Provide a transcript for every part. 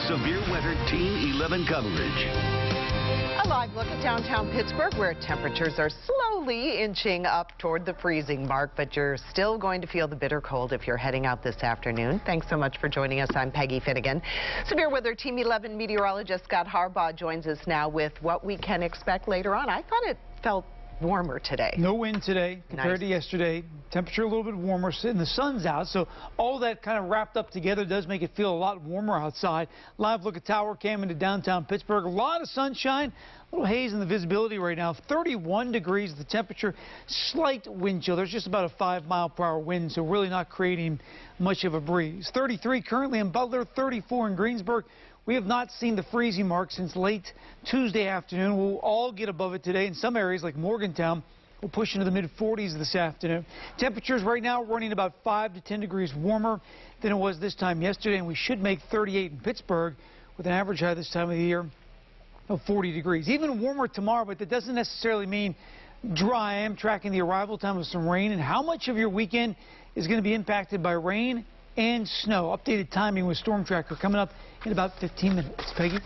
severe weather Team 11 coverage. A live look at downtown Pittsburgh, where temperatures are slowly inching up toward the freezing mark, but you're still going to feel the bitter cold if you're heading out this afternoon. Thanks so much for joining us. I'm Peggy Finnegan. Severe weather Team 11 meteorologist Scott Harbaugh joins us now with what we can expect later on. I thought it felt warmer today. No wind today compared to yesterday. Temperature a little bit warmer, and the sun's out, so all that kind of wrapped up together does make it feel a lot warmer outside. Live look at tower cam into downtown Pittsburgh. A lot of sunshine, a little haze in the visibility right now. 31 degrees the temperature, slight wind chill. There's just about a 5-mile-per-hour wind, so really not creating much of a breeze. 33 currently in Butler, 34 in Greensburg. We have not seen the freezing mark since late Tuesday afternoon. We'll all get above it today. In some areas like Morgantown, we'll push into the mid-40s this afternoon. Temperatures right now running about 5 to 10 degrees warmer than it was this time yesterday, and we should make 38 in Pittsburgh with an average high this time of the year of 40 degrees. Even warmer tomorrow, but that doesn't necessarily mean dry. I am tracking the arrival time of some rain, and how much of your weekend is going to be impacted by rain and snow. Updated timing with Storm Tracker coming up in about 15 minutes. Peggy?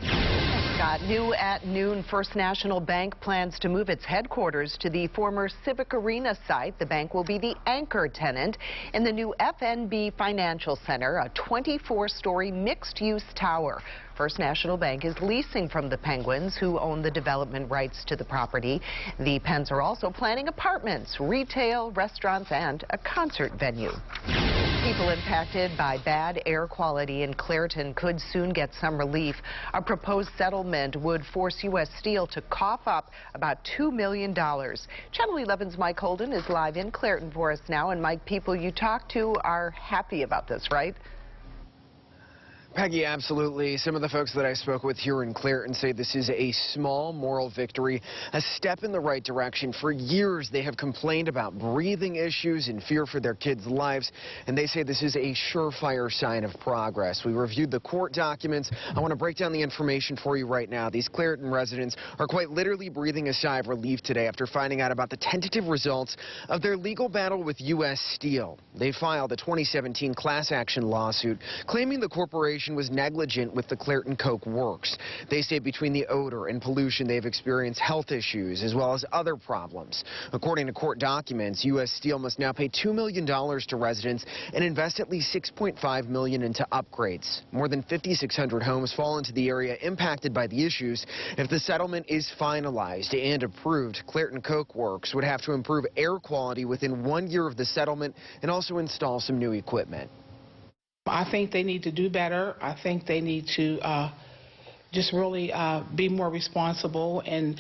Scott, new at noon, First National Bank plans to move its headquarters to the former Civic Arena site. The bank will be the anchor tenant in the new FNB Financial Center, a 24-story mixed-use tower. First National Bank is leasing from the Penguins, who own the development rights to the property. The Pens are also planning apartments, retail, restaurants, and a concert venue. People impacted by bad air quality in Clairton could soon get some relief. A proposed settlement would force U.S. Steel to cough up about $2 million. Channel 11's Mike Holden is live in Clairton for us now. And Mike, people you talk to are happy about this, right? Peggy, absolutely. Some of the folks that I spoke with here in Clairton say this is a small moral victory, a step in the right direction. For years, they have complained about breathing issues and fear for their kids' lives, and they say this is a surefire sign of progress. We reviewed the court documents. I want to break down the information for you right now. These Clairton residents are quite literally breathing a sigh of relief today after finding out about the tentative results of their legal battle with U.S. Steel. They filed a 2017 class action lawsuit claiming the corporation was negligent with the Clairton Coke Works. They say between the odor and pollution, they've experienced health issues as well as other problems. According to court documents, U.S. Steel must now pay $2 million to residents and invest at least $6.5 million into upgrades. More than 5,600 homes fall into the area impacted by the issues. If the settlement is finalized and approved, Clairton Coke Works would have to improve air quality within 1 year of the settlement and also install some new equipment. I think they need to do better. I think they need to just really be more responsible and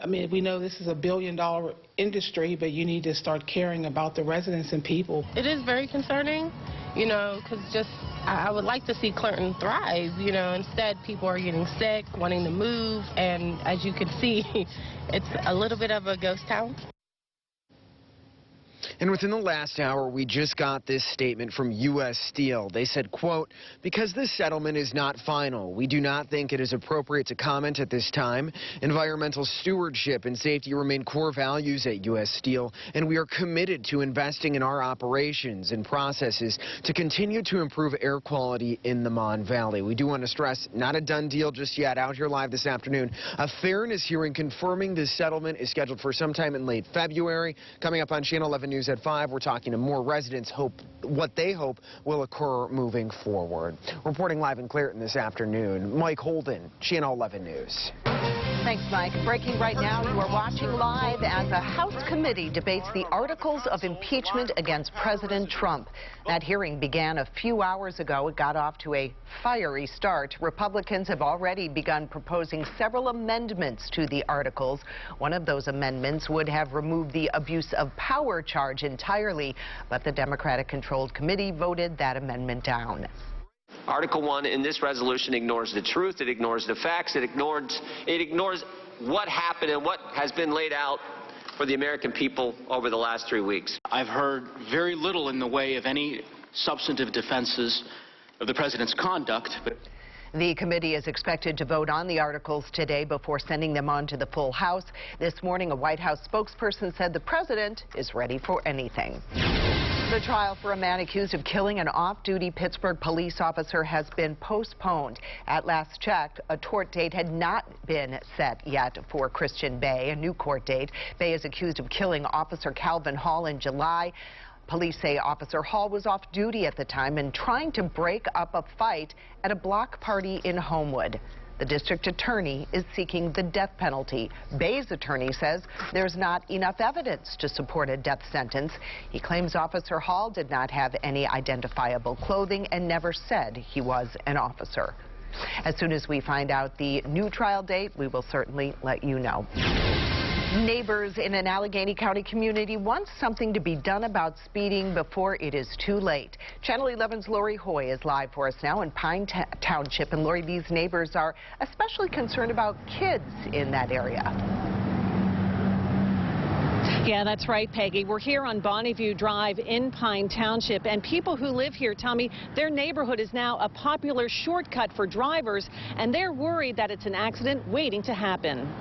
we know this is a billion-dollar industry, but you need to start caring about the residents and people. It is very concerning, you know, because I would like to see Clairton thrive, you know. Instead, people are getting sick, wanting to move, and as you can see, it's a little bit of a ghost town. And within the last hour, we just got this statement from U.S. Steel. They said, quote, because this settlement is not final, we do not think it is appropriate to comment at this time. Environmental stewardship and safety remain core values at U.S. Steel, and we are committed to investing in our operations and processes to continue to improve air quality in the Mon Valley. We do want to stress, not a done deal just yet. Out here live this afternoon, a fairness hearing confirming this settlement is scheduled for sometime in late February. Coming up on Channel 11 News at 5, we're talking to more residents what they hope will occur moving forward. Reporting live in Clairton this afternoon, Mike Holden, Channel 11 News. Thanks, Mike. Breaking right now, you are watching live as a House committee debates the articles of impeachment against President Trump. That hearing began a few hours ago. It got off to a fiery start. Republicans have already begun proposing several amendments to the articles. One of those amendments would have removed the abuse of power charge entirely, but the Democratic-controlled committee voted that amendment down. Article 1 in this resolution ignores the truth, it ignores the facts, it ignores what happened and what has been laid out for the American people over the last 3 weeks. I've heard very little in the way of any substantive defenses of the president's conduct. The committee is expected to vote on the articles today before sending them on to the full House. This morning, a White House spokesperson said the president is ready for anything. The trial for a man accused of killing an off-duty Pittsburgh police officer has been postponed. At last check, a court date had not been set yet for Christian Bay, a new court date. Bay is accused of killing Officer Calvin Hall in July. Police say Officer Hall was off duty at the time and trying to break up a fight at a block party in Homewood. The district attorney is seeking the death penalty. Bay's attorney says there's not enough evidence to support a death sentence. He claims Officer Hall did not have any identifiable clothing and never said he was an officer. As soon as we find out the new trial date, we will certainly let you know. Neighbors in an Allegheny County community want something to be done about speeding before it is too late. Channel 11's Lori Hoy is live for us now in Pine Township. And Lori, these neighbors are especially concerned about kids in that area. Yeah, that's right, Peggy. We're here on Bonneview Drive in Pine Township, and people who live here tell me their neighborhood is now a popular shortcut for drivers, and they're worried that it's an accident waiting to happen.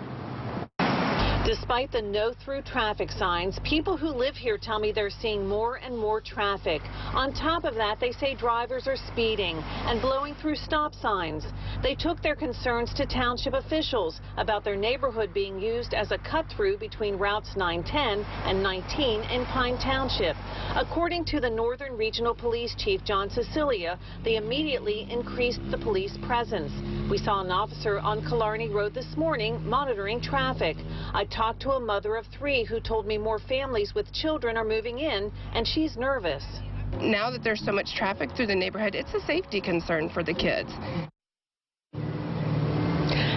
Despite the no-through traffic signs, people who live here tell me they're seeing more and more traffic. On top of that, they say drivers are speeding and blowing through stop signs. They took their concerns to township officials about their neighborhood being used as a cut-through between routes 910 and 19 in Pine Township. According to the Northern Regional Police Chief John Cecilia, they immediately increased the police presence. We saw an officer on Killarney Road this morning monitoring traffic. I talked to a mother of 3 who told me more families with children are moving in, and she's nervous. Now that there's so much traffic through the neighborhood, it's a safety concern for the kids.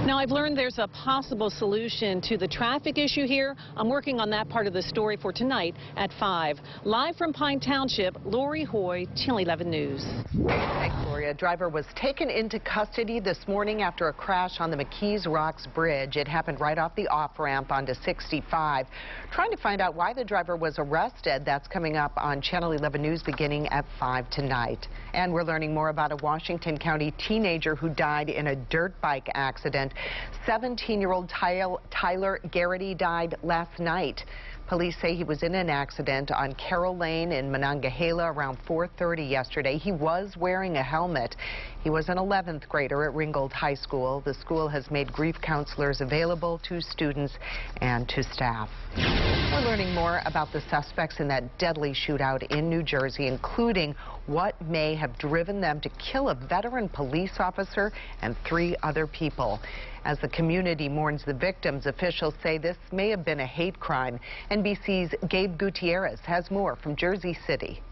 Now, I've learned there's a possible solution to the traffic issue here. I'm working on that part of the story for tonight at 5. Live from Pine Township, Lori Hoy, Channel 11 News. Thanks, Lori. A driver was taken into custody this morning after a crash on the McKees Rocks Bridge. It happened right off the off-ramp onto 65. Trying to find out why the driver was arrested. That's coming up on Channel 11 News beginning at 5 tonight. And we're learning more about a Washington County teenager who died in a dirt bike accident. 17-year-old Tyler Garrity died last night. Police say he was in an accident on Carroll Lane in Monongahela around 4:30 yesterday. He was wearing a helmet. He was an 11th grader at Ringgold High School. The school has made grief counselors available to students and to staff. We're learning more about the suspects in that deadly shootout in New Jersey, including what may have driven them to kill a veteran police officer and 3 other people. As the community mourns the victims, officials say this may have been a hate crime. NBC's Gabe Gutierrez has more from Jersey City.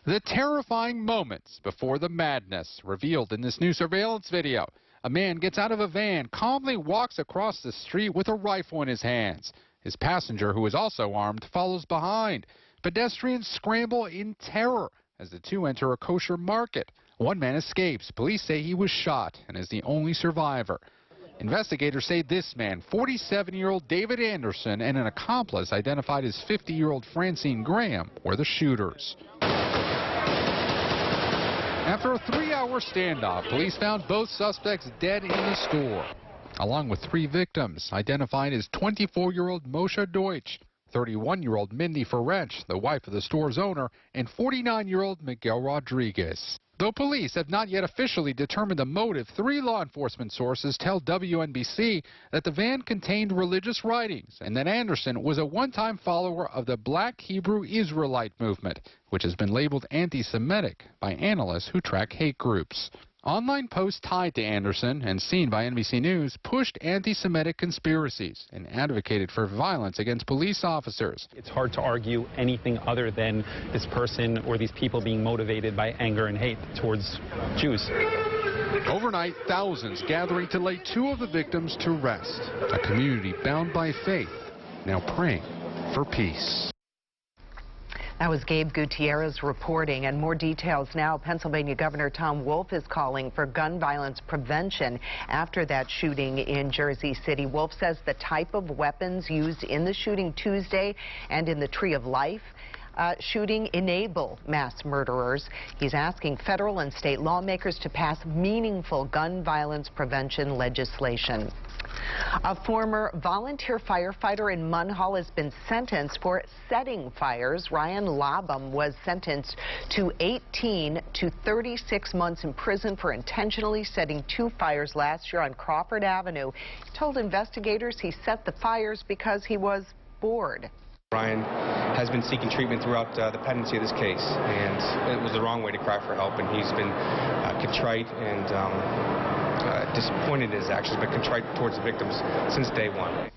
The terrifying moments before the madness revealed in this new surveillance video. A man gets out of a van, calmly walks across the street with a rifle in his hands. His passenger, who is also armed, follows behind. Pedestrians scramble in terror as the two enter a kosher market. One man escapes. Police say he was shot and is the only survivor. Investigators say this man, 47-year-old David Anderson, and an accomplice identified as 50-year-old Francine Graham, were the shooters. After a 3-hour standoff, police found both suspects dead in the store, along with 3 victims, identified as 24-year-old Moshe Deutsch, 31-year-old Mindy Ferenc, the wife of the store's owner, and 49-year-old Miguel Rodriguez. Though police have not yet officially determined the motive, 3 law enforcement sources tell WNBC that the van contained religious writings and that Anderson was a one-time follower of the Black Hebrew Israelite movement, which has been labeled anti-Semitic by analysts who track hate groups. Online posts tied to Anderson and seen by NBC News pushed anti-Semitic conspiracies and advocated for violence against police officers. It's hard to argue anything other than this person or these people being motivated by anger and hate towards Jews. Overnight, thousands gathering to lay 2 of the victims to rest. A community bound by faith, now praying for peace. That was Gabe Gutierrez reporting, and more details now. Pennsylvania Governor Tom Wolf is calling for gun violence prevention after that shooting in Jersey City. Wolf says the type of weapons used in the shooting Tuesday and in the Tree of Life shooting enable mass murderers. He's asking federal and state lawmakers to pass meaningful gun violence prevention legislation. A former volunteer firefighter in Munhall has been sentenced for setting fires. Ryan Labum was sentenced to 18 to 36 months in prison for intentionally setting 2 fires last year on Crawford Avenue. He told investigators he set the fires because he was bored. Ryan has been seeking treatment throughout the pendency of this case, and it was the wrong way to cry for help, and he's been contrite and disappointed in his actions, but contrite towards the victims since day one.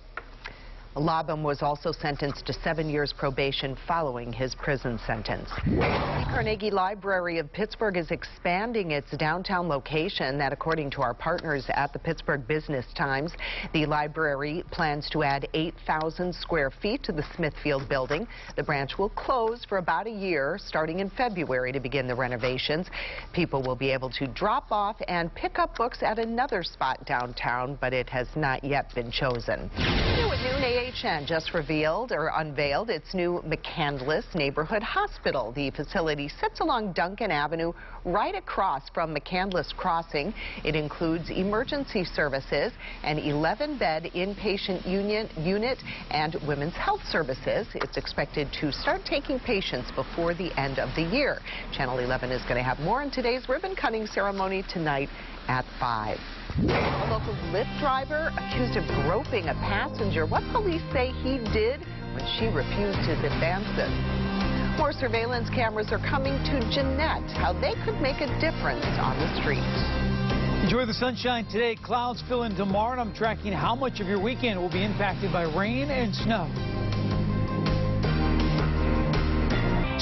Labum was also sentenced to 7 years probation following his prison sentence. The Carnegie Library of Pittsburgh is expanding its downtown location. That, according to our partners at the Pittsburgh Business Times, the library plans to add 8,000 square feet to the Smithfield building. The branch will close for about a year, starting in February, to begin the renovations. People will be able to drop off and pick up books at another spot downtown, but it has not yet been chosen. New at noon, AHN just unveiled its new McCandless Neighborhood Hospital. The facility sits along Duncan Avenue, right across from McCandless Crossing. It includes emergency services, an 11-bed inpatient unit, and women's health services. It's expected to start taking patients before the end of the year. Channel 11 is going to have more in today's ribbon-cutting ceremony tonight at 5. A local Lyft driver accused of groping a passenger. What police say he did when she refused his advances. More surveillance cameras are coming to Jeanette. How they could make a difference on the streets. Enjoy the sunshine today. Clouds fill in tomorrow, and I'm tracking how much of your weekend will be impacted by rain and snow.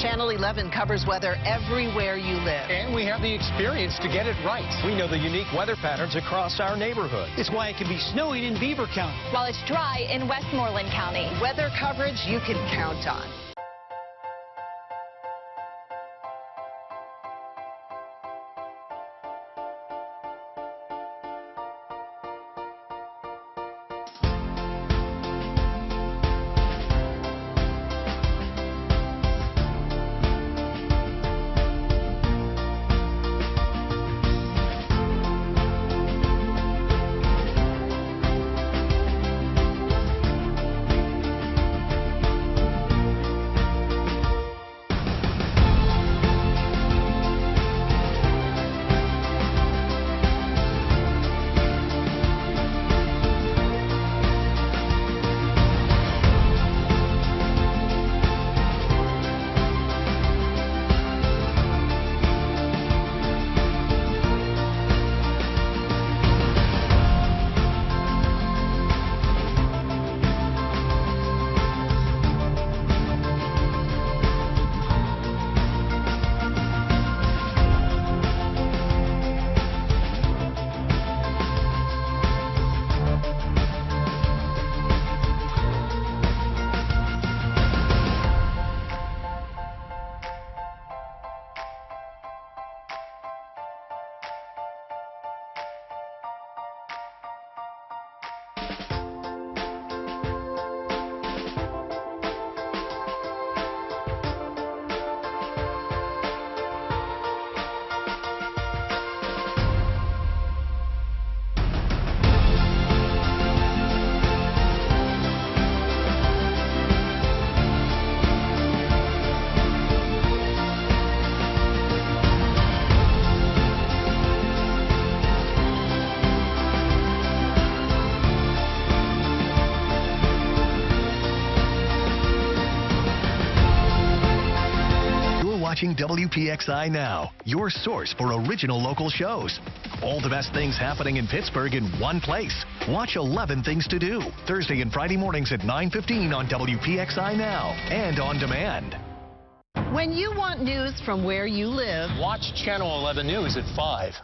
Channel 11 covers weather everywhere you live. And we have the experience to get it right. We know the unique weather patterns across our neighborhood. It's why it can be snowing in Beaver County, while it's dry in Westmoreland County. Weather coverage you can count on. Watching WPXI Now, your source for original local shows. All the best things happening in Pittsburgh in one place. Watch 11 Things to Do, Thursday and Friday mornings at 9:15 on WPXI Now and on demand. When you want news from where you live, watch Channel 11 News at 5.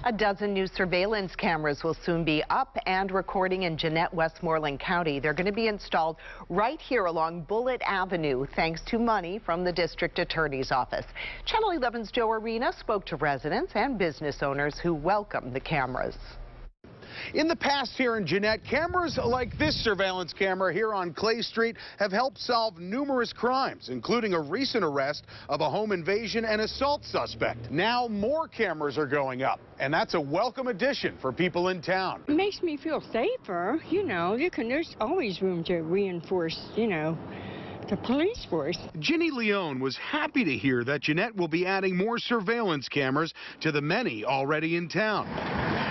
A dozen new surveillance cameras will soon be up and recording in Jeanette, Westmoreland County. They're going to be installed right here along Bullitt Avenue, thanks to money from the district attorney's office. Channel 11's Joe Arena spoke to residents and business owners who welcome the cameras. In the past here in Jeannette, cameras like this surveillance camera here on Clay Street have helped solve numerous crimes, including a recent arrest of a home invasion and assault suspect. Now more cameras are going up, and that's a welcome addition for people in town. It makes me feel safer, you know. There's always room to reinforce, you know, the police force. Ginny Leone was happy to hear that Jeannette will be adding more surveillance cameras to the many already in town.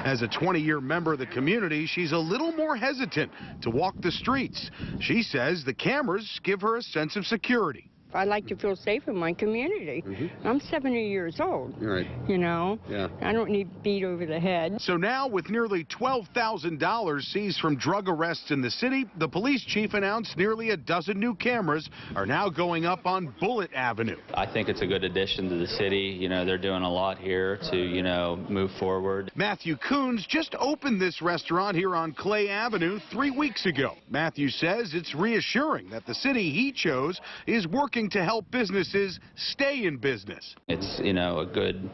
As a 20-year member of the community, she's a little more hesitant to walk the streets. She says the cameras give her a sense of security. I like to feel safe in my community. I'm 70 years old. Right. You know? Yeah. I don't need beat over the head. So now, with nearly $12,000 seized from drug arrests in the city, the police chief announced nearly a dozen new cameras are now going up on Bullitt Avenue. I think it's a good addition to the city. You know, they're doing a lot here to, you know, move forward. Matthew Coons just opened this restaurant here on Clay Avenue 3 weeks ago. Matthew says it's reassuring that the city he chose is working to help businesses stay in business. It's, you know, a good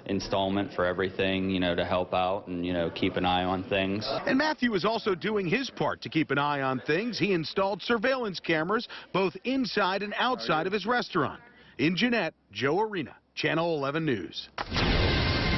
installment for everything, you know, to help out and, you know, keep an eye on things. And Matthew is also doing his part to keep an eye on things. He installed surveillance cameras both inside and outside of his restaurant. In Jeannette, Joe Arena, Channel 11 News.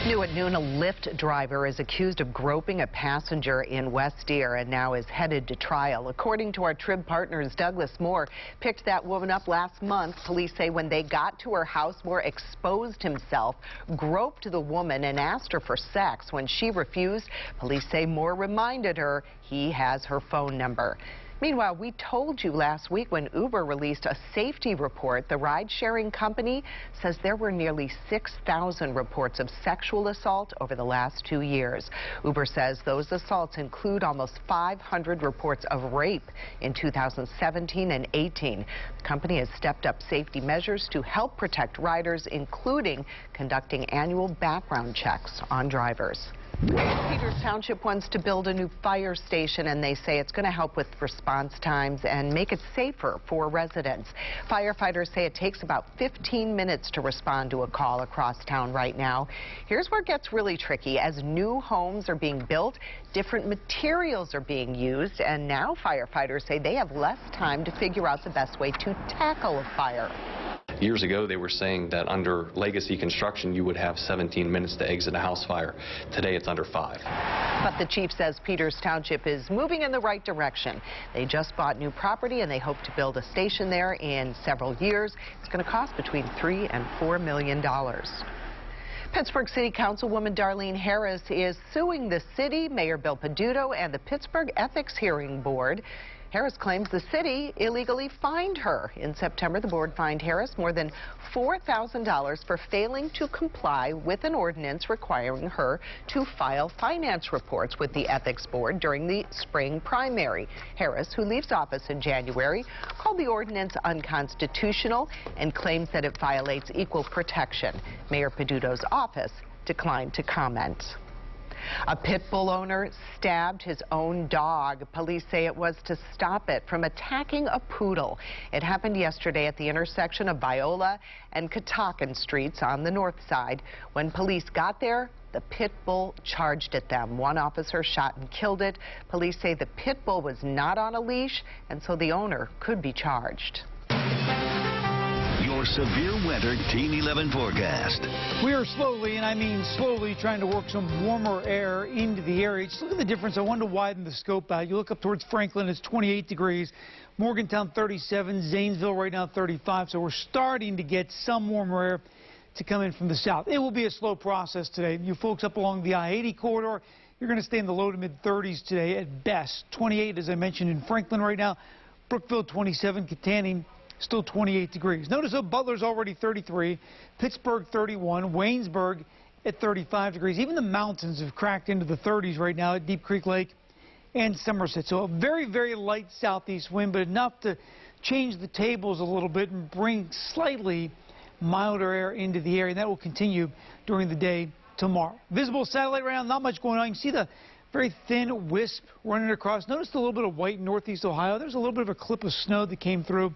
New at noon, a Lyft driver is accused of groping a passenger in West Deer and now is headed to trial. According to our Trib partners, Douglas Moore picked that woman up last month. Police say when they got to her house, Moore exposed himself, groped the woman, and asked her for sex. When she refused, police say Moore reminded her he has her phone number. Meanwhile, we told you last week when Uber released a safety report, the ride-sharing company says there were nearly 6,000 reports of sexual assault over the last 2 years. Uber says those assaults include almost 500 reports of rape in 2017 and 18. The company has stepped up safety measures to help protect riders, including conducting annual background checks on drivers. Peters Township wants to build a new fire station, and they say it's going to help with response times and make it safer for residents. Firefighters say it takes about 15 minutes to respond to a call across town right now. Here's where it gets really tricky. As new homes are being built, different materials are being used, and now firefighters say they have less time to figure out the best way to tackle a fire. Years ago, they were saying that under legacy construction, you would have 17 minutes to exit a house fire. Today, it's under 5. But the chief says Peters Township is moving in the right direction. They just bought new property, and they hope to build a station there in several years. It's going to cost between $3 and $4 million. Pittsburgh City Councilwoman Darlene Harris is suing the city, Mayor Bill Peduto, and the Pittsburgh Ethics Hearing Board. Harris claims the city illegally fined her. In September, the board fined Harris more than $4,000 for failing to comply with an ordinance requiring her to file finance reports with the Ethics Board during the spring primary. Harris, who leaves office in January, called the ordinance unconstitutional and claims that it violates equal protection. Mayor Peduto's office declined to comment. A pit bull owner stabbed his own dog. Police say it was to stop it from attacking a poodle. It happened yesterday at the intersection of Viola and Catockin Streets on the north side. When police got there, the pit bull charged at them. One officer shot and killed it. Police say the pit bull was not on a leash, and so the owner could be charged. Your severe weather Team 11 forecast. We are slowly, and I mean slowly, trying to work some warmer air into the area. Just look at the difference. I wanted to widen the scope out. You look up towards Franklin, it's 28 degrees. Morgantown 37, Zanesville right now 35. So we're starting to get some warmer air to come in from the south. It will be a slow process today. You folks up along the I-80 corridor, you're going to stay in the low to mid 30s today at best. 28, as I mentioned, in Franklin right now. Brookville 27, Kittanning still 28 degrees. Notice that Butler's already 33, Pittsburgh 31, Waynesburg at 35 degrees. Even the mountains have cracked into the 30s right now at Deep Creek Lake and Somerset. So a very, very light southeast wind, but enough to change the tables a little bit and bring slightly milder air into the area. And that will continue during the day tomorrow. Visible satellite right now, not much going on. You can see the very thin wisp running across. Notice the little bit of white in northeast Ohio. There's a little bit of a clip of snow that came through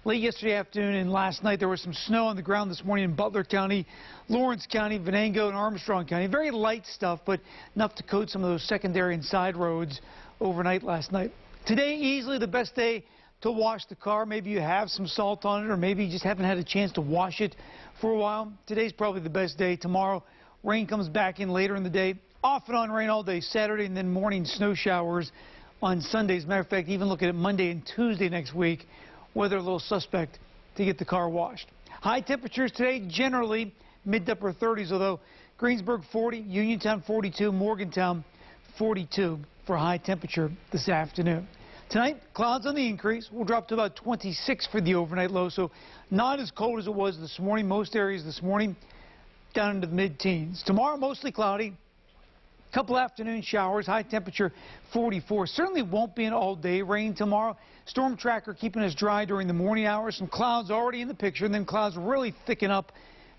Late yesterday afternoon and last night, there was some snow on the ground this morning in Butler County, Lawrence County, Venango, and Armstrong County. Very light stuff, but enough to coat some of those secondary and side roads overnight last night. Today, easily the best day to wash the car. Maybe you have some salt on it, or maybe you just haven't had a chance to wash it for a while. Today's probably the best day. Tomorrow, rain comes back in later in the day. Off and on rain all day Saturday, and then morning snow showers on Sunday. As a matter of fact, even looking at Monday and Tuesday next week, weather a little suspect to get the car washed. High temperatures today, generally mid to upper 30s, although Greensburg 40, Uniontown 42, Morgantown 42 for high temperature this afternoon. Tonight, clouds on the increase. We'll drop to about 26 for the overnight low, so not as cold as it was this morning. Most areas this morning down into the mid-teens. Tomorrow, mostly cloudy. Couple afternoon showers, high temperature 44. Certainly won't be an all-day rain tomorrow. Storm tracker keeping us dry during the morning hours. Some clouds already in the picture, and then clouds really thicken up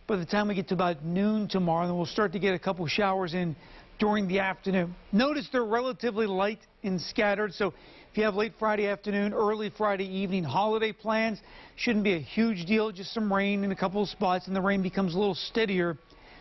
by the time we get to about noon tomorrow. And then we'll start to get a couple showers in during the afternoon. Notice they're relatively light and scattered, so if you have late Friday afternoon, early Friday evening holiday plans, shouldn't be a huge deal. Just some rain in a couple of spots, and the rain becomes a little steadier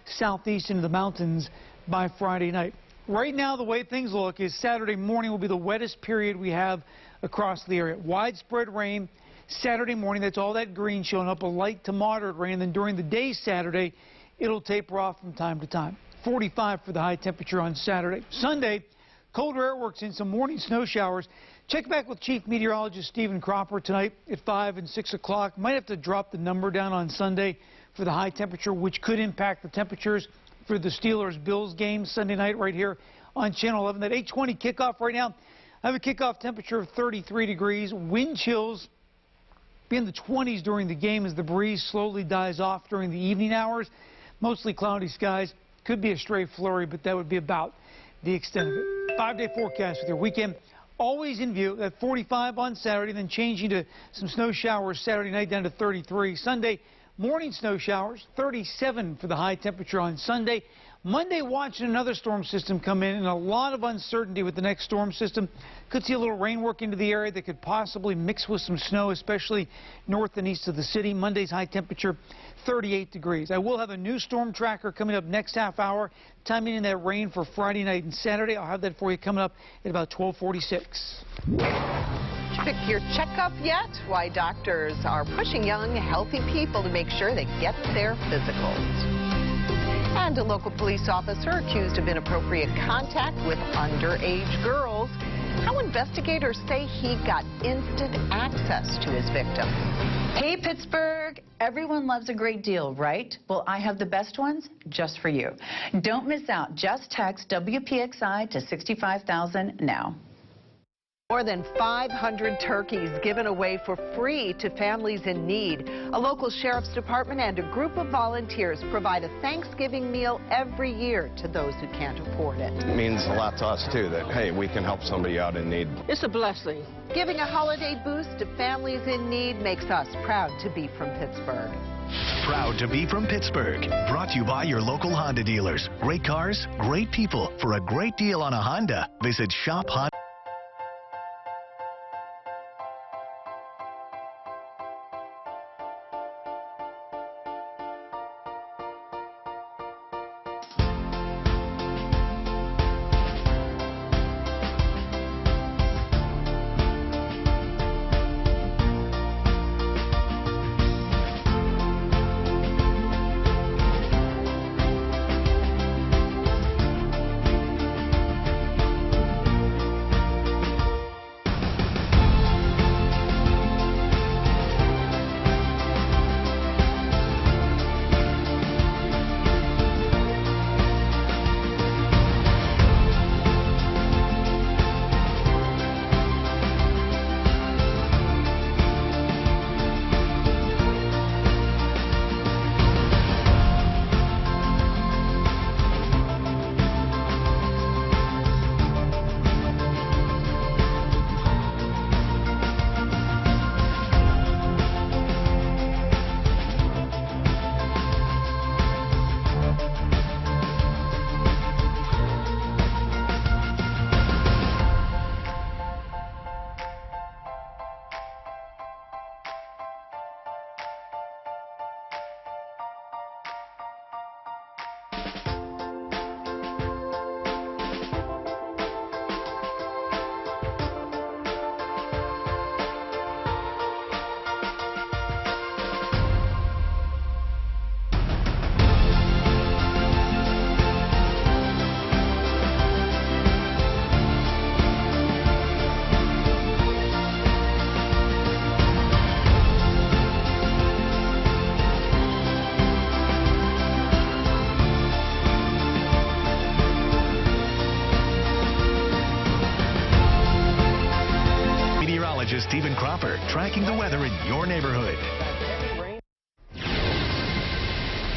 southeast into the mountains by Friday night. Right now, the way things look is Saturday morning will be the wettest period we have across the area. Widespread rain Saturday morning. That's all that green showing up, a light to moderate rain. And then during the day Saturday, it'll taper off from time to time. 45 for the high temperature on Saturday. Sunday, colder air works in some morning snow showers. Check back with Chief Meteorologist Stephen Cropper tonight at 5 and 6 o'clock. Might have to drop the number down on Sunday for the high temperature, which could impact the temperatures for the Steelers-Bills game Sunday night right here on Channel 11. That 8:20 kickoff right now, I have a kickoff temperature of 33 degrees. Wind chills be in the 20s during the game as the breeze slowly dies off during the evening hours. Mostly cloudy skies. Could be a stray flurry, but that would be about the extent of it. 5-day forecast with your weekend always in view. At 45 on Saturday, then changing to some snow showers Saturday night down to 33. Sunday, morning snow showers, 37 for the high temperature on Sunday. Monday, watching another storm system come in, and a lot of uncertainty with the next storm system. Could see a little rain work into the area that could possibly mix with some snow, especially north and east of the city. Monday's high temperature, 38 degrees. I will have a new storm tracker coming up next half hour, timing in that rain for Friday night and Saturday. I'll have that for you coming up at about 12:46. Pick your checkup yet? Why doctors are pushing young, healthy people to make sure they get their physicals. And a local police officer accused of inappropriate contact with underage girls. How investigators say he got instant access to his victim. Hey, Pittsburgh. Everyone loves a great deal, right? Well, I have the best ones just for you. Don't miss out. Just text WPXI to 65,000 now. More than 500 turkeys given away for free to families in need. A local sheriff's department and a group of volunteers provide a Thanksgiving meal every year to those who can't afford it. It means a lot to us, too, that, hey, we can help somebody out in need. It's a blessing. Giving a holiday boost to families in need makes us proud to be from Pittsburgh. Proud to be from Pittsburgh. Brought to you by your local Honda dealers. Great cars, great people. For a great deal on a Honda, visit Shop Honda. Meteorologist Stephen Cropper tracking the weather in your neighborhood.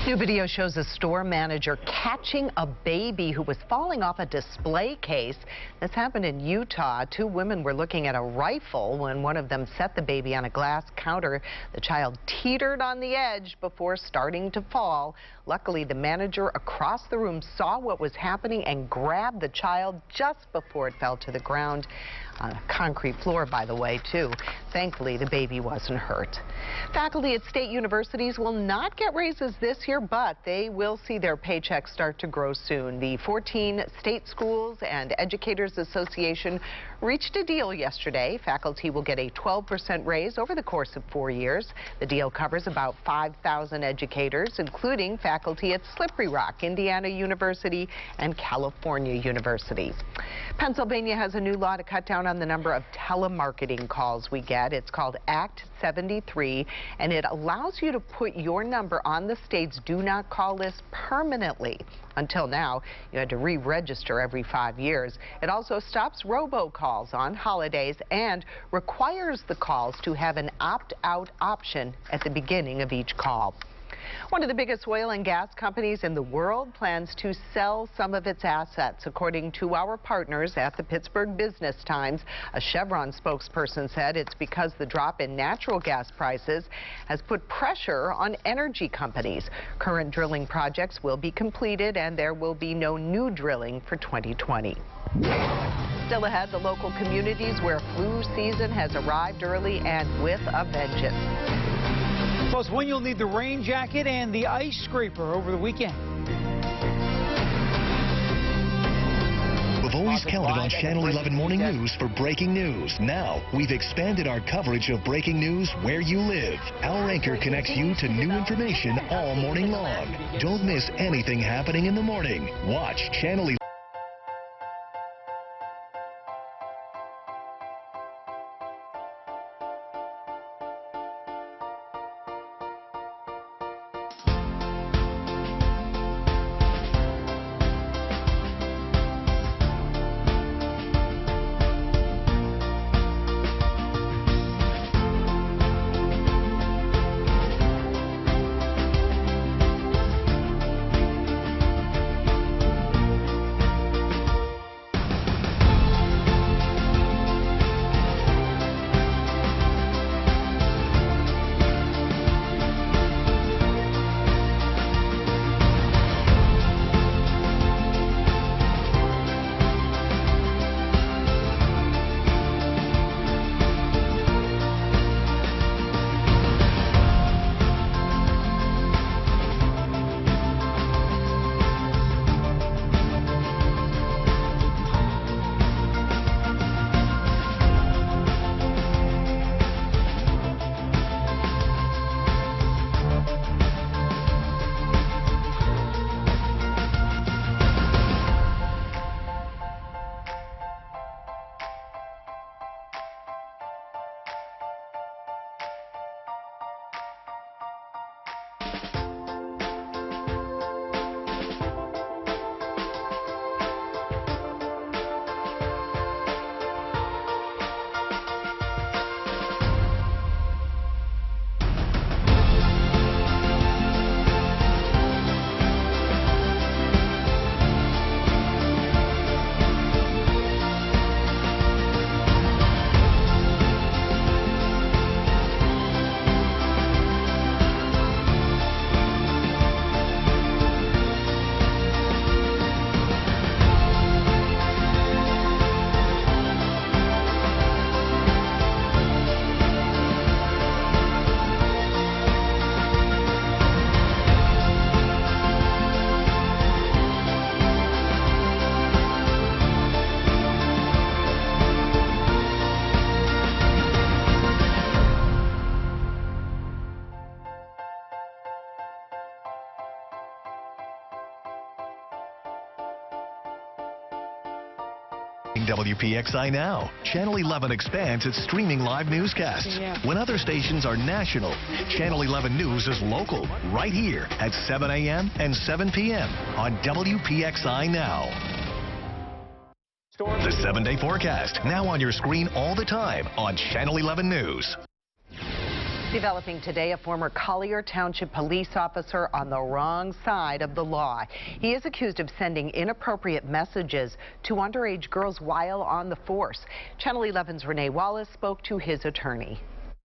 New video shows a store manager catching a baby who was falling off a display case. This happened in Utah. Two women were looking at a rifle when one of them set the baby on a glass counter. The child teetered on the edge before starting to fall. Luckily, the manager across the room saw what was happening and grabbed the child just before it fell to the ground. On a concrete floor, by the way, too. Thankfully, the baby wasn't hurt. Faculty at state universities will not get raises this year, but they will see their paychecks start to grow soon. The 14 state schools and educators association reached a deal yesterday. Faculty will get a 12% raise over the course of 4 years. The deal covers about 5,000 educators, including faculty at Slippery Rock, Indiana University, and California University. Pennsylvania has a new law to cut down on the number of telemarketing calls we get. It's called Act 73, and it allows you to put your number on the state's do not call list permanently. Until now, you had to re-register every 5 years. It also stops robocalls on holidays and requires the calls to have an opt-out option at the beginning of each call. One of the biggest oil and gas companies in the world plans to sell some of its assets, according to our partners at the Pittsburgh Business Times. A Chevron spokesperson said it's because the drop in natural gas prices has put pressure on energy companies. Current drilling projects will be completed, and there will be no new drilling for 2020. Still ahead, the local communities where flu season has arrived early and with a vengeance. Plus, when you'll need the rain jacket and the ice scraper over the weekend. We've always counted on Channel 11 Morning News for breaking news. Now, we've expanded our coverage of breaking news where you live. Our anchor connects you to new information all morning long. Don't miss anything happening in the morning. Watch Channel 11. WPXI Now. Channel 11 expands its streaming live newscasts. When other stations are national, Channel 11 News is local, right here at 7 a.m. and 7 p.m. on WPXI Now. The 7-day forecast, now on your screen all the time on Channel 11 News. Developing today, a former Collier Township police officer on the wrong side of the law. He is accused of sending inappropriate messages to underage girls while on the force. Channel 11's Renee Wallace spoke to his attorney.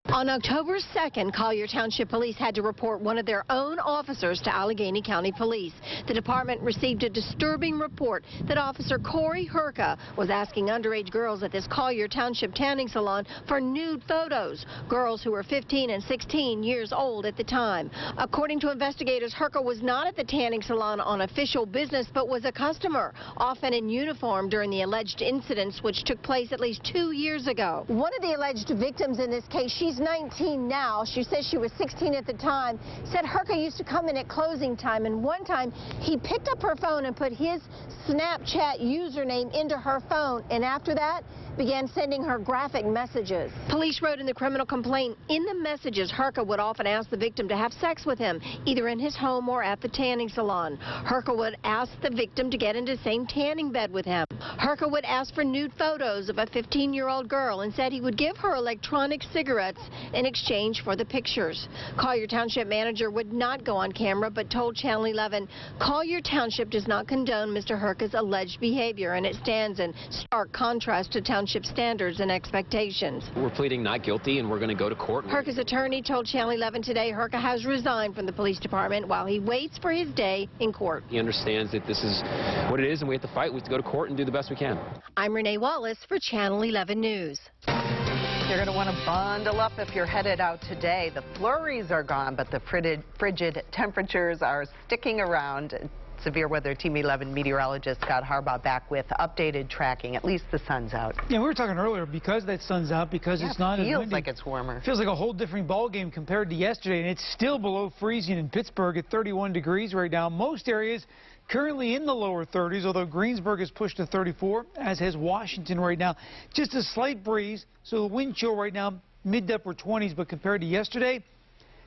On October 2nd, Collier Township Police had to report one of their own officers to Allegheny County Police. The department received a disturbing report that Officer Corey Herka was asking underage girls at this Collier Township tanning salon for nude photos, girls who were 15 and 16 years old at the time. According to investigators, Herka was not at the tanning salon on official business, but was a customer, often in uniform during the alleged incidents, which took place at least 2 years ago. One of the alleged victims in this case, she's 19 now. She says she was 16 at the time. Said Herka used to come in at closing time, and one time he picked up her phone and put his Snapchat username into her phone, and after that began sending her graphic messages. Police wrote in the criminal complaint, in the messages, Herka would often ask the victim to have sex with him, either in his home or at the tanning salon. Herka would ask the victim to get into the same tanning bed with him. Herka would ask for nude photos of a 15-year-old girl and said he would give her electronic cigarettes in exchange for the pictures. Collier Township manager would not go on camera, but told Channel 11, Collier Township does not condone Mr. Herka's alleged behavior, and it stands in stark contrast to township standards and expectations. We're pleading not guilty, and we're going to go to court. Herka's attorney told Channel 11 today Herka has resigned from the police department while he waits for his day in court. He understands that this is what it is, and we have to fight. We have to go to court and do the best we can. I'm Renee Wallace for Channel 11 News. You're going to want to bundle up if you're headed out today. The flurries are gone, but the frigid temperatures are sticking around. Severe Weather Team 11 meteorologist Scott Harbaugh back with updated tracking. At least the sun's out. Yeah, we were talking earlier, because that sun's out, because it's not as windy. It feels like it's warmer. It feels like a whole different ball game compared to yesterday, and it's still below freezing in Pittsburgh at 31 degrees right now. Most areas currently in the lower 30s, although Greensburg has pushed to 34, as has Washington right now. Just a slight breeze, so the wind chill right now, mid to upper 20s, but compared to yesterday,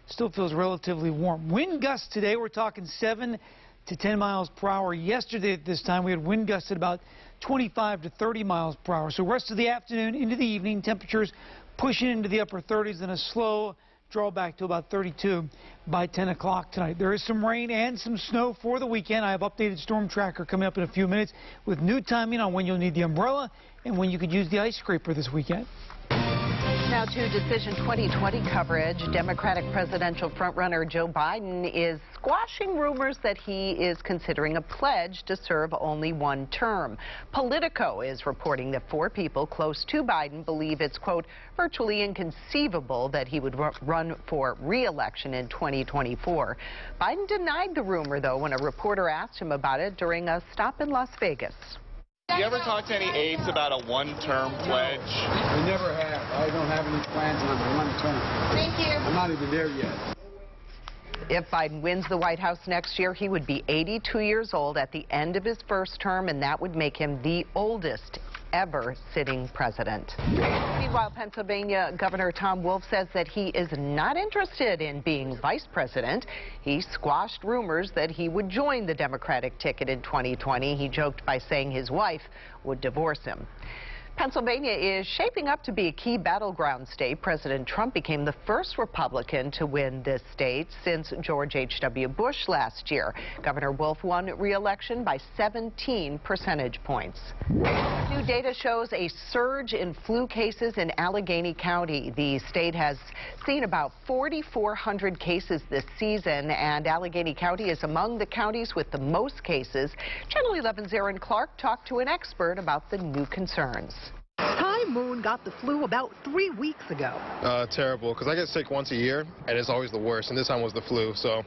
still feels relatively warm. Wind gusts today, we're talking 7 to 10 miles per hour. Yesterday at this time, we had wind gusts at about 25 to 30 miles per hour. So rest of the afternoon into the evening, temperatures pushing into the upper 30s, and a slow draw back to about 32 by 10 o'clock tonight. There is some rain and some snow for the weekend. I have updated storm tracker coming up in a few minutes with new timing on when you'll need the umbrella and when you could use the ice scraper this weekend. Now to Decision 2020 coverage. Democratic presidential frontrunner Joe Biden is squashing rumors that he is considering a pledge to serve only one term. Politico is reporting that 4 people close to Biden believe it's, quote, virtually inconceivable that he would run for re-election in 2024. Biden denied the rumor, though, when a reporter asked him about it during a stop in Las Vegas. Do you ever talk to any aides about a one-term pledge? We never have. I don't have any plans on a one-term. Thank you. I'm not even there yet. If Biden wins the White House next year, he would be 82 years old at the end of his first term, and that would make him the oldest ever sitting president. Meanwhile, Pennsylvania Governor Tom Wolf says that he is not interested in being vice president. He squashed rumors that he would join the Democratic ticket in 2020. He joked by saying his wife would divorce him. Pennsylvania is shaping up to be a key battleground state. President Trump became the first Republican to win this state since George H.W. Bush last year. Governor Wolf won re-election by 17 percentage points. New data shows a surge in flu cases in Allegheny County. The state has seen about 4,400 cases this season, and Allegheny County is among the counties with the most cases. Channel 11's Aaron Clark talked to an expert about the new concerns. Ty Moon got the flu about 3 weeks ago. Terrible, because I get sick once a year, and it's always the worst, and this time was the flu, so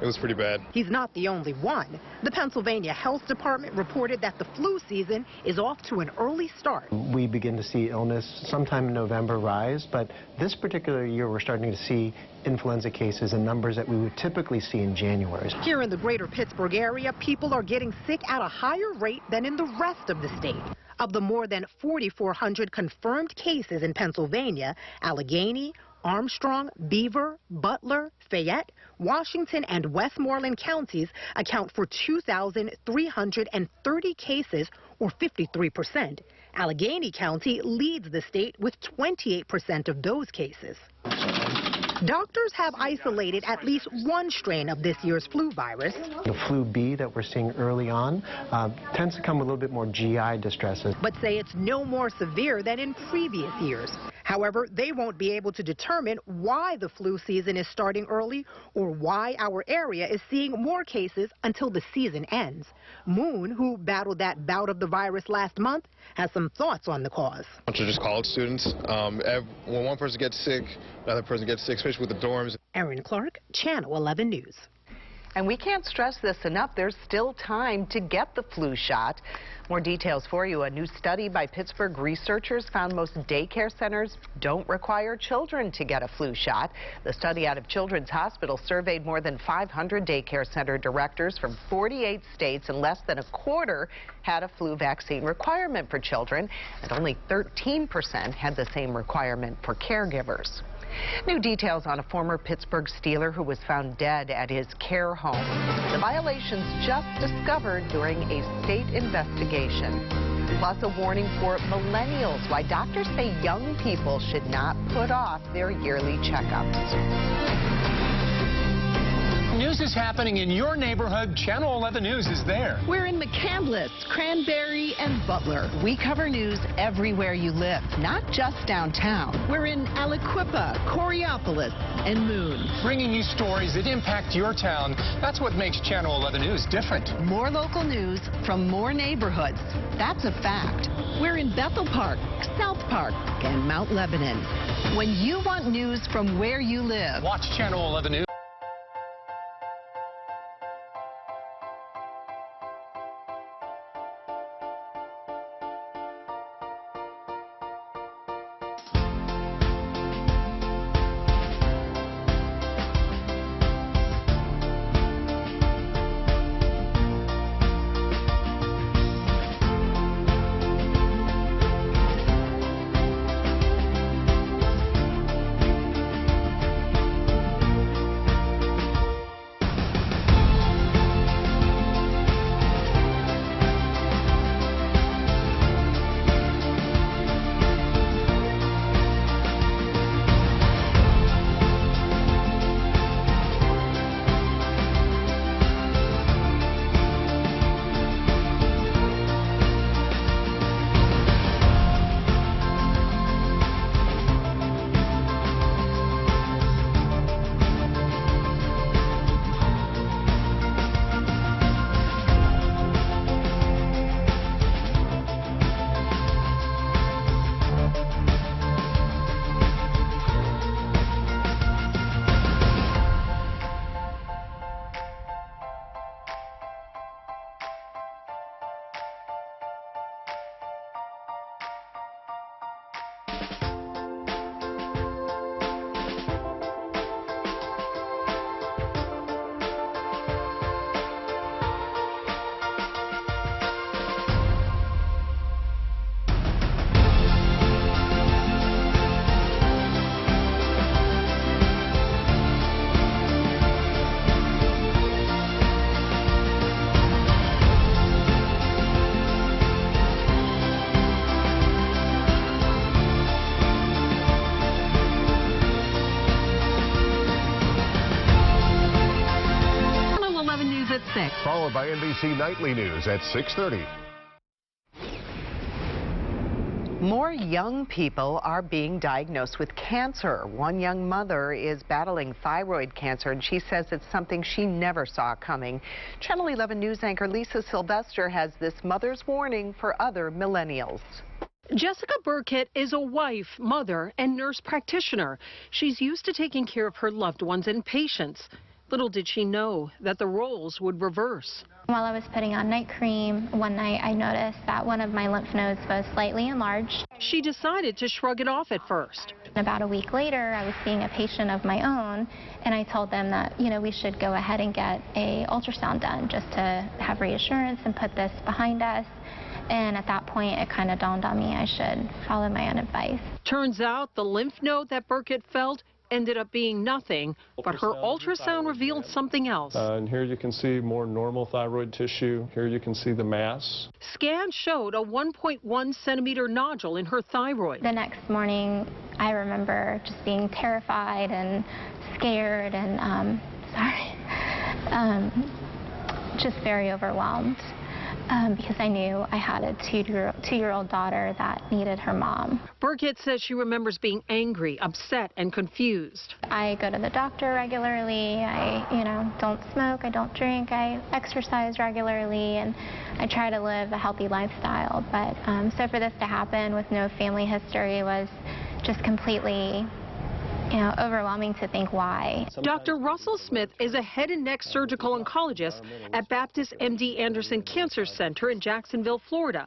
it was pretty bad. He's not the only one. The Pennsylvania Health Department reported that the flu season is off to an early start. We begin to see illness sometime in November rise, but this particular year we're starting to see influenza cases in numbers that we would typically see in January. Here in the greater Pittsburgh area, people are getting sick at a higher rate than in the rest of the state. Of the more than 4,400 confirmed cases in Pennsylvania, Allegheny, Armstrong, Beaver, Butler, Fayette, Washington, and Westmoreland counties account for 2,330 cases, or 53%. Allegheny County leads the state with 28% of those cases. Doctors have isolated at least one strain of this year's flu virus. The flu B that we're seeing early on tends to come with a little bit more GI distresses. But say it's no more severe than in previous years. However, they won't be able to determine why the flu season is starting early or why our area is seeing more cases until the season ends. Moon, who battled that bout of the virus last month, has some thoughts on the cause. Are just college students. When one person gets sick, another person gets sick, especially with the dorms. Erin Clark, Channel 11 News. And we can't stress this enough. There's still time to get the flu shot. More details for you. A new study by Pittsburgh researchers found most daycare centers don't require children to get a flu shot. The study out of Children's Hospital surveyed more than 500 daycare center directors from 48 states, and less than a quarter had a flu vaccine requirement for children, and only 13% had the same requirement for caregivers. New details on a former Pittsburgh Steeler who was found dead at his care home. The violations just discovered during a state investigation. Plus a warning for millennials, why doctors say young people should not put off their yearly checkups. News is happening in your neighborhood. Channel 11 News is there. We're in McCandless, Cranberry, and Butler. We cover news everywhere you live, not just downtown. We're in Aliquippa, Coraopolis, and Moon. Bringing you stories that impact your town. That's what makes Channel 11 News different. More local news from more neighborhoods. That's a fact. We're in Bethel Park, South Park, and Mount Lebanon. When you want news from where you live, watch Channel 11 News. Followed by NBC Nightly News at 6:30. More young people are being diagnosed with cancer. One young mother is battling thyroid cancer, and she says it's something she never saw coming. Channel 11 News anchor Lisa Sylvester has this mother's warning for other millennials. Jessica Burkett is a wife, mother, and nurse practitioner. She's used to taking care of her loved ones and patients. Little did she know that the roles would reverse. While I was putting on night cream, one night I noticed that one of my lymph nodes was slightly enlarged. She decided to shrug it off at first. About a week later, I was seeing a patient of my own, and I told them that, we should go ahead and get an ultrasound done just to have reassurance and put this behind us. And at that point, it kind of dawned on me I should follow my own advice. Turns out the lymph node that Burkett felt ended up being nothing, but her ultrasound revealed something else. And here you can see more normal thyroid tissue. Here you can see the mass. Scans showed a 1.1 centimeter nodule in her thyroid. The next morning, I remember just being terrified and scared and, just very overwhelmed. Because I knew I had a two-year-old daughter that needed her mom. Burkett says she remembers being angry, upset, and confused. I go to the doctor regularly. I, don't smoke. I don't drink. I exercise regularly, and I try to live a healthy lifestyle. But so for this to happen with no family history was just completely overwhelming to think why. Dr. Russell Smith is a head and neck surgical oncologist at Baptist MD Anderson Cancer Center in Jacksonville, Florida.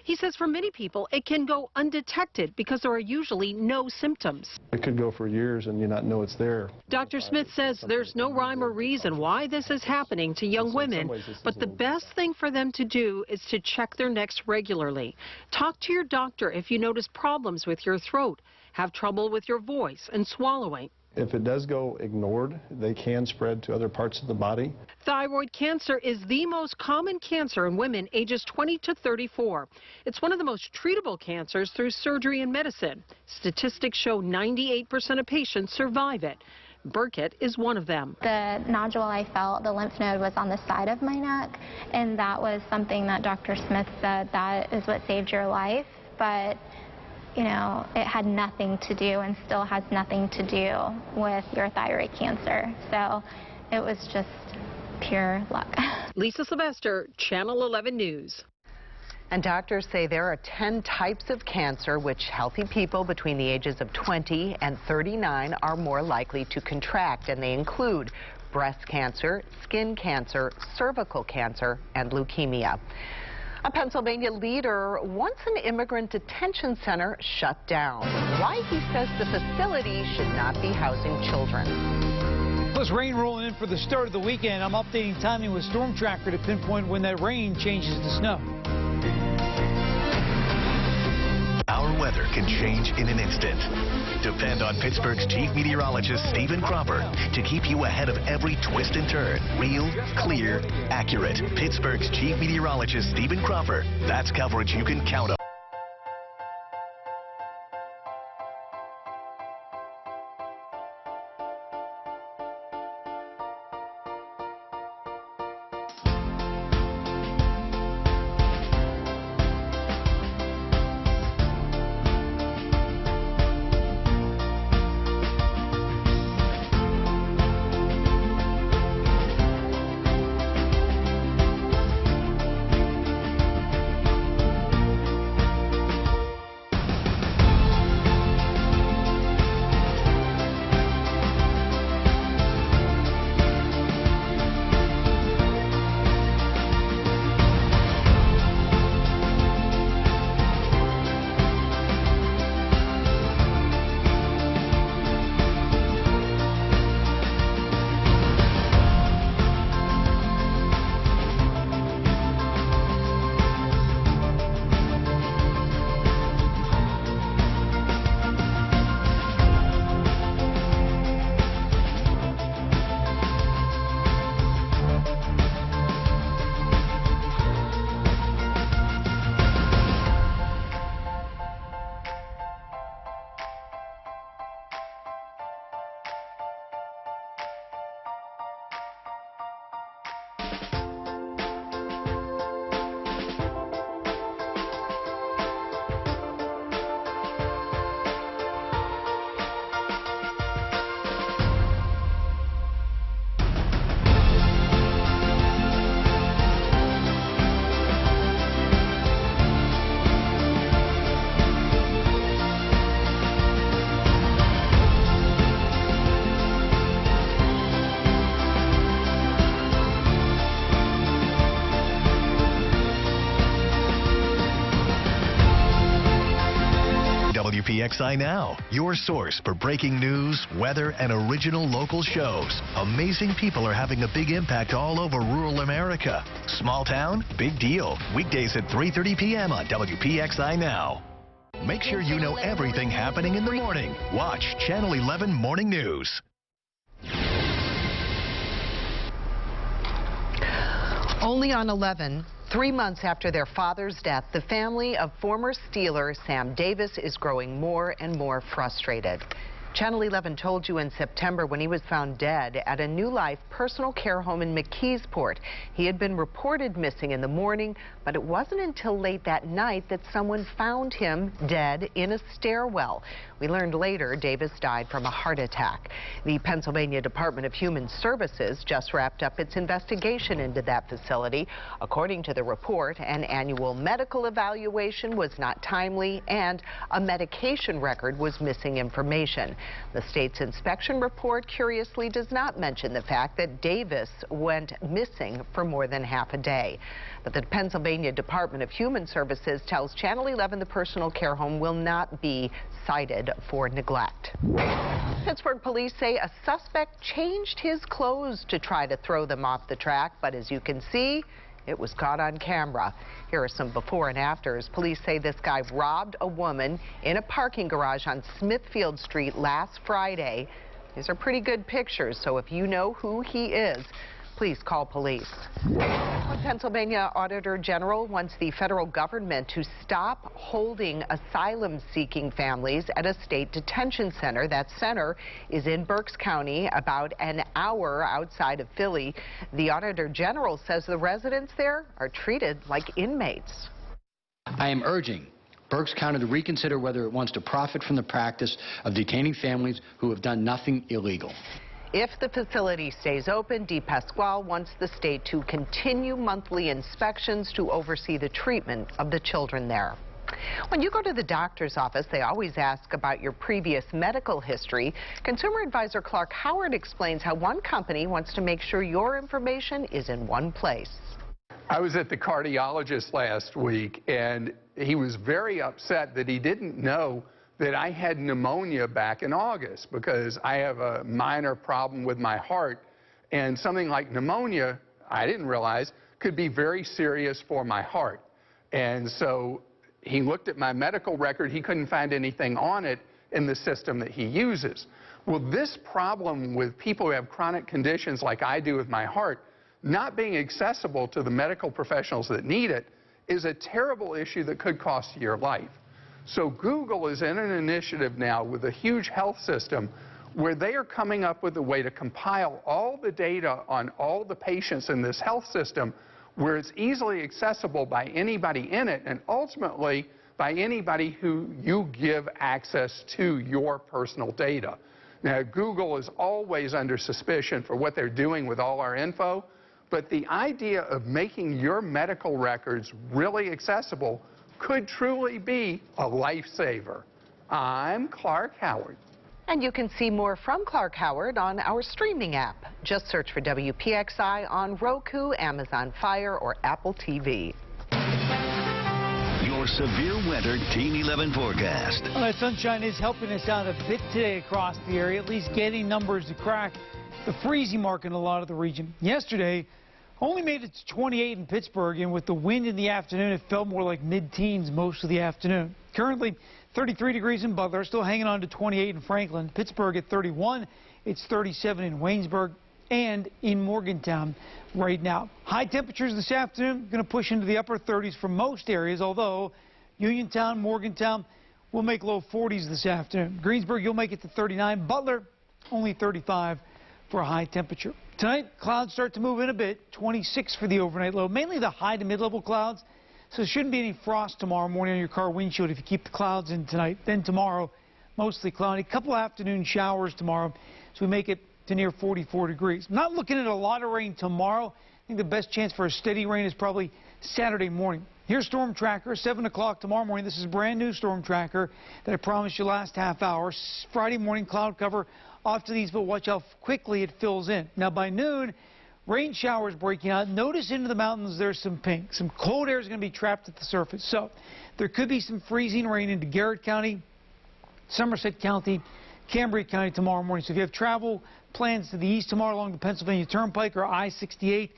He says for many people, it can go undetected because there are usually no symptoms. It could go for years and you not know it's there. Dr. Smith says there's no rhyme or reason why this is happening to young women, but the best thing for them to do is to check their necks regularly. Talk to your doctor if you notice problems with your throat, have trouble with your voice and swallowing. If it does go ignored, they can spread to other parts of the body. Thyroid cancer is the most common cancer in women ages 20 to 34. It's one of the most treatable cancers through surgery and medicine. Statistics show 98% of patients survive it. Burkett is one of them. The nodule I felt, the lymph node, was on the side of my neck, and that was something that Dr. Smith said that is what saved your life. But it had nothing to do and still has nothing to do with your thyroid cancer. So it was just pure luck. Lisa Sylvester, Channel 11 News. And doctors say there are 10 types of cancer which healthy people between the ages of 20 and 39 are more likely to contract, and they include breast cancer, skin cancer, cervical cancer, and leukemia. A Pennsylvania leader wants an immigrant detention center shut down. Why he says the facility should not be housing children. Plus rain rolling in for the start of the weekend. I'm updating timing with Storm Tracker to pinpoint when that rain changes to snow. Our weather can change in an instant. Depend on Pittsburgh's chief meteorologist, Stephen Cropper, to keep you ahead of every twist and turn. Real, clear, accurate. Pittsburgh's chief meteorologist, Stephen Cropper. That's coverage you can count on. WPXI Now, your source for breaking news, weather, and original local shows. Amazing people are having a big impact all over rural America. Small town, big deal. Weekdays at 3:30 p.m. on WPXI Now. Make sure you know everything happening in the morning. Watch Channel 11 Morning News. Only on 11, 3 months after their father's death, the family of former Steeler Sam Davis is growing more and more frustrated. Channel 11 told you in September when he was found dead at a New Life personal care home in McKeesport. He had been reported missing in the morning, but it wasn't until late that night that someone found him dead in a stairwell. We learned later Davis died from a heart attack. The Pennsylvania Department of Human Services just wrapped up its investigation into that facility. According to the report, an annual medical evaluation was not timely and a medication record was missing information. The state's inspection report curiously does not mention the fact that Davis went missing for more than half a day. But the Pennsylvania Department of Human Services tells Channel 11 the personal care home will not be cited for neglect. Pittsburgh police say a suspect changed his clothes to try to throw them off the track, but as you can see, it was caught on camera. Here are some before and afters. Police say this guy robbed a woman in a parking garage on Smithfield Street last Friday. These are pretty good pictures, so if you know who he is, please call police. Pennsylvania Auditor General wants the federal government to stop holding asylum-seeking families at a state detention center. That center is in Berks County, about an hour outside of Philly. The Auditor General says the residents there are treated like inmates. I am urging Berks County to reconsider whether it wants to profit from the practice of detaining families who have done nothing illegal. If the facility stays open, DePasquale wants the state to continue monthly inspections to oversee the treatment of the children there. When you go to the doctor's office, they always ask about your previous medical history. Consumer advisor Clark Howard explains how one company wants to make sure your information is in one place. I was at the cardiologist last week, and he was very upset that he didn't know that I had pneumonia back in August because I have a minor problem with my heart, and something like pneumonia, I didn't realize, could be very serious for my heart. And so he looked at my medical record. He couldn't find anything on it in the system that he uses. Well, this problem with people who have chronic conditions like I do with my heart, not being accessible to the medical professionals that need it, is a terrible issue that could cost you your life. So Google is in an initiative now with a huge health system where they are coming up with a way to compile all the data on all the patients in this health system where it's easily accessible by anybody in it and ultimately by anybody who you give access to your personal data. Now, Google is always under suspicion for what they're doing with all our info, but the idea of making your medical records really accessible could truly be a lifesaver. I'm Clark Howard. And you can see more from Clark Howard on our streaming app. Just search for WPXI on Roku, Amazon Fire, or Apple TV. Your severe weather Team 11 forecast. Well, that sunshine is helping us out a bit today across the area, at least getting numbers to crack the freezing mark in a lot of the region. Yesterday, only made it to 28 in Pittsburgh, and with the wind in the afternoon, it felt more like mid-teens most of the afternoon. Currently, 33 degrees in Butler, still hanging on to 28 in Franklin. Pittsburgh at 31, it's 37 in Waynesburg and in Morgantown right now. High temperatures this afternoon, going to push into the upper 30s for most areas, although Uniontown, Morgantown will make low 40s this afternoon. Greensburg, you'll make it to 39. Butler, only 35 for a high temperature. Tonight, clouds start to move in a bit, 26 for the overnight low, mainly the high to mid-level clouds, so there shouldn't be any frost tomorrow morning on your car windshield if you keep the clouds in tonight. Then tomorrow, mostly cloudy, a couple afternoon showers tomorrow, so we make it to near 44 degrees. I'm not looking at a lot of rain tomorrow. I think the best chance for a steady rain is probably Saturday morning. Here's Storm Tracker, 7 o'clock tomorrow morning. This is a brand new Storm Tracker that I promised you last half hour. Friday morning, cloud cover off to these, but watch how quickly it fills in. Now, by noon, rain showers breaking out. Notice into the mountains there's some pink. Some cold air is going to be trapped at the surface. So there could be some freezing rain into Garrett County, Somerset County, Cambria County tomorrow morning. So if you have travel plans to the east tomorrow along the Pennsylvania Turnpike or I-68,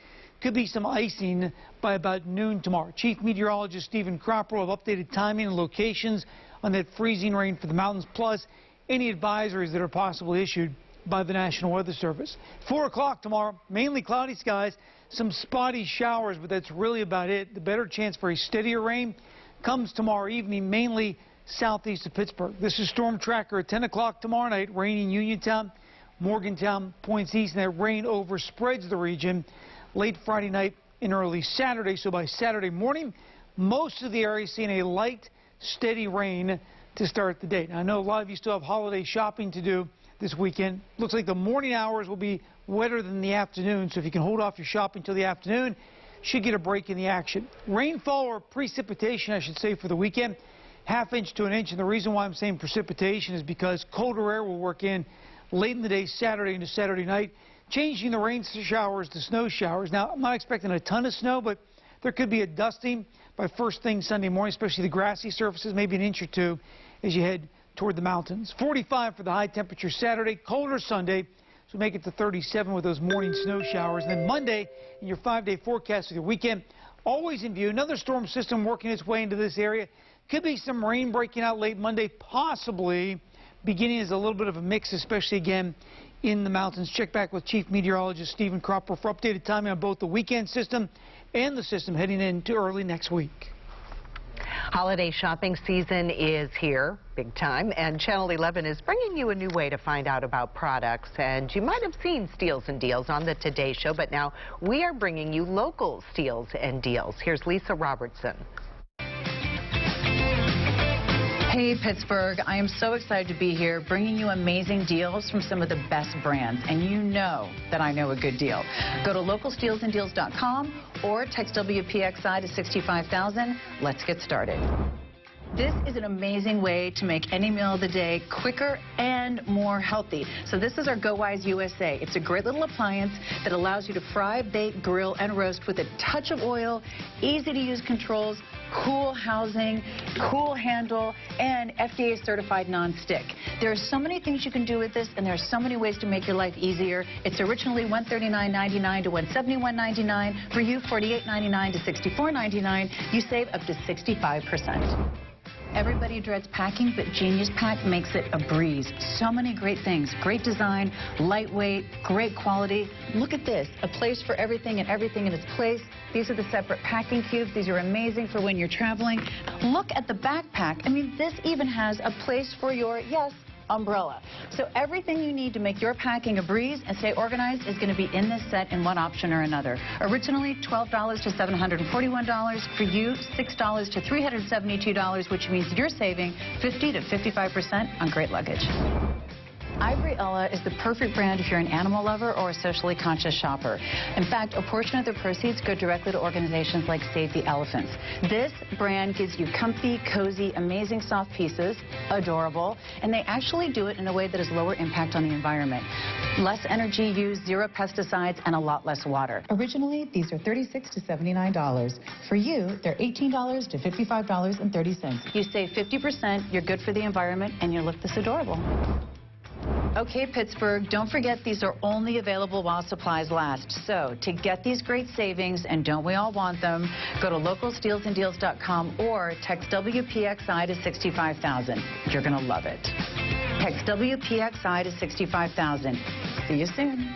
could be some icing by about noon tomorrow. Chief Meteorologist Stephen Cropper will have updated timing and locations on that freezing rain for the mountains, plus any advisories that are possibly issued by the National Weather Service. 4 o'clock tomorrow, mainly cloudy skies, some spotty showers, but that's really about it. The better chance for a steadier rain comes tomorrow evening, mainly southeast of Pittsburgh. This is Storm Tracker at 10 o'clock tomorrow night, rain in Uniontown, Morgantown, points east, and that rain overspreads the region late Friday night and early Saturday. So by Saturday morning, most of the area seeing a light, steady rain to start the day. Now, I know a lot of you still have holiday shopping to do this weekend. Looks like the morning hours will be wetter than the afternoon, so if you can hold off your shopping till the afternoon, should get a break in the action. Rainfall or precipitation, I should say, for the weekend, ½ inch to 1 inch, and the reason why I'm saying precipitation is because colder air will work in late in the day, Saturday into Saturday night, changing the rain showers to snow showers. Now, I'm not expecting a ton of snow, but there could be a dusting by first thing Sunday morning, especially the grassy surfaces, maybe an inch or two as you head toward the mountains. 45 for the high temperature Saturday, colder Sunday, so make it to 37 with those morning snow showers. And then Monday, in your 5-day forecast for the weekend, always in view, another storm system working its way into this area. Could be some rain breaking out late Monday, possibly beginning as a little bit of a mix, especially again in the mountains. Check back with Chief Meteorologist Stephen Cropper for updated timing on both the weekend system and the system heading into early next week. Holiday shopping season is here, big time, and Channel 11 is bringing you a new way to find out about products. And you might have seen Steals and Deals on the Today Show, but now we are bringing you local steals and deals. Here's Lisa Robertson. Hey Pittsburgh, I am so excited to be here bringing you amazing deals from some of the best brands, and you know that I know a good deal. Go to localstealsanddeals.com or text WPXI to 65,000. Let's get started. This is an amazing way to make any meal of the day quicker and more healthy. So this is our GoWise USA. It's a great little appliance that allows you to fry, bake, grill, and roast with a touch of oil, easy-to-use controls, cool housing, cool handle, and FDA certified non-stick. There are so many things you can do with this, and there are so many ways to make your life easier. It's originally $139.99 to $171.99. For you, $48.99 to $64.99. You save up to 65%. Everybody dreads packing, but Genius Pack makes it a breeze. So many great things. Great design, lightweight, great quality. Look at this, a place for everything and everything in its place. These are the separate packing cubes. These are amazing for when you're traveling. Look at the backpack. I mean, this even has a place for your, yes, umbrella. So everything you need to make your packing a breeze and stay organized is going to be in this set in one option or another. Originally $12 to $741. For you, $6 to $372, which means you're saving 50 to 55% on great luggage. Ivory Ella is the perfect brand if you're an animal lover or a socially conscious shopper. In fact, a portion of the proceeds go directly to organizations like Save the Elephants. This brand gives you comfy, cozy, amazing soft pieces, adorable, and they actually do it in a way that is lower impact on the environment. Less energy used, 0 pesticides, and a lot less water. Originally, these are $36 to $79. For you, they're $18 to $55.30. You save 50%, you're good for the environment, and you look this adorable. Okay, Pittsburgh, don't forget these are only available while supplies last. So to get these great savings, and don't we all want them, go to localstealsanddeals.com or text WPXI to 65,000. You're going to love it. Text WPXI to 65,000. See you soon.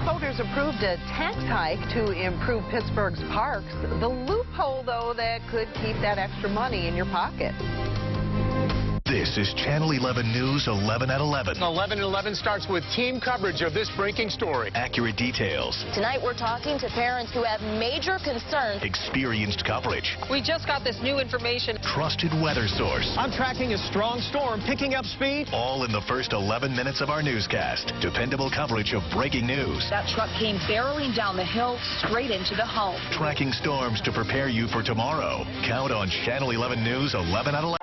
Voters approved a tax hike to improve Pittsburgh's parks. The loophole, though, that could keep that extra money in your pocket. This is Channel 11 News 11 at 11. 11 at 11 starts with team coverage of this breaking story. Accurate details. Tonight we're talking to parents who have major concerns. Experienced coverage. We just got this new information. Trusted weather source. I'm tracking a strong storm picking up speed. All in the first 11 minutes of our newscast. Dependable coverage of breaking news. That truck came barreling down the hill straight into the home. Tracking storms to prepare you for tomorrow. Count on Channel 11 News 11 at 11.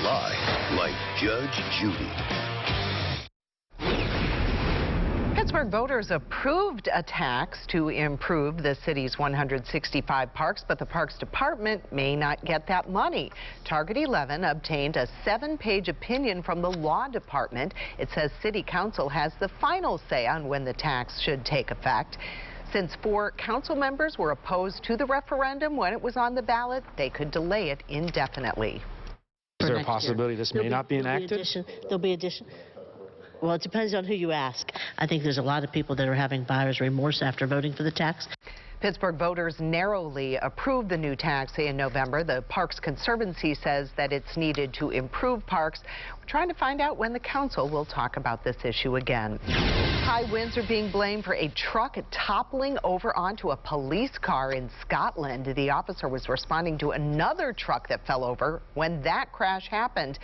lie, like Judge Judy. Pittsburgh voters approved a tax to improve the city's 165 parks, but the Parks Department may not get that money. Target 11 obtained a 7-page opinion from the Law Department. It says City Council has the final say on when the tax should take effect. Since 4 council members were opposed to the referendum when it was on the ballot, they could delay it indefinitely. Is there a possibility this may not be enacted? There'll be addition. Well, it depends on who you ask. I think there's a lot of people that are having buyer's remorse after voting for the tax. Pittsburgh voters narrowly approved the new tax in November. The Parks Conservancy says that it's needed to improve parks. We're trying to find out when the council will talk about this issue again. High winds are being blamed for a truck toppling over onto a police car in Scotland. The officer was responding to another truck that fell over when that crash happened.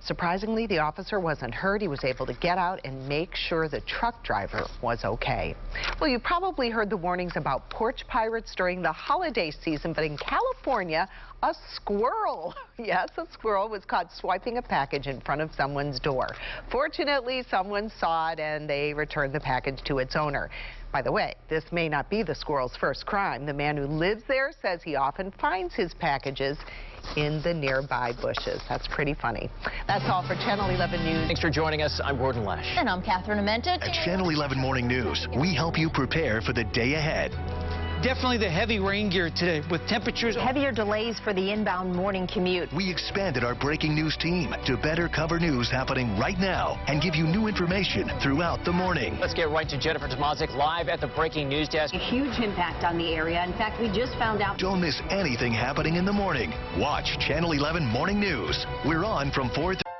Surprisingly, the officer wasn't hurt. He was able to get out and make sure the truck driver was okay. Well, you probably heard the warnings about porch pirates during the holiday season, but in California, a squirrel, yes, a squirrel was caught swiping a package in front of someone's door. Fortunately, someone saw it and they returned the package to its owner. By the way, this may not be the squirrel's first crime. The man who lives there says he often finds his packages in the nearby bushes. That's pretty funny. That's all for Channel 11 News. Thanks for joining us. I'm Gordon Lesh. And I'm Catherine Amenta. At Channel 11 Morning News, we help you prepare for the day ahead. Definitely the heavy rain gear today with temperatures. Heavier delays for the inbound morning commute. We expanded our breaking news team to better cover news happening right now and give you new information throughout the morning. Let's get right to Jennifer Tomazik live at the breaking news desk. A huge impact on the area. In fact, we just found out. Don't miss anything happening in the morning. Watch Channel 11 Morning News. We're on from 4:30.